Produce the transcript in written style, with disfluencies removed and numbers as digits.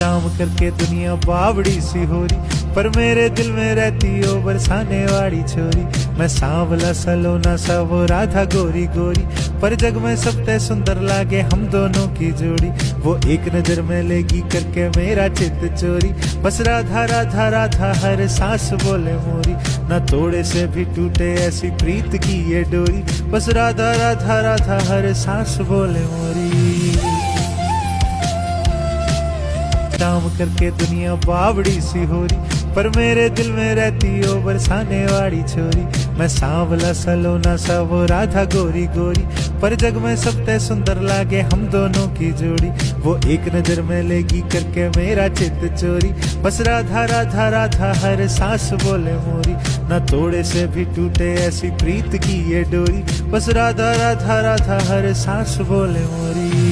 काम करके दुनिया बावड़ी सी हो रही, पर मेरे दिल में रहती ओ बरसाने वाली छोरी। मैं सांवला सलोना सा वो राधा गोरी गोरी, पर जग में सबसे सुंदर लागे हम दोनों की जोड़ी। वो एक नजर में लेगी करके मेरा चित्त चोरी, बस राधा राधा राधा हर सांस बोले मोरी। ना तोड़े से भी टूटे ऐसी प्रीत की ये डोरी, बस राधा राधा राधा हर सांस बोले मोरी। काम करके दुनिया बावड़ी सी हो रही, पर मेरे दिल में रहती ओ बरसाने वाली छोरी। मैं सांवला सलोना सा वो राधा गोरी गोरी, पर जग में सबसे सुंदर लागे हम दोनों की जोड़ी। वो एक नजर में लेगी करके मेरा चित्त चोरी, बस राधा राधा राधा हर सांस बोले मोरी। ना तोड़े से भी टूटे ऐसी प्रीत की ये डोरी, बस राधा राधा राधा हर सांस बोले मोरी।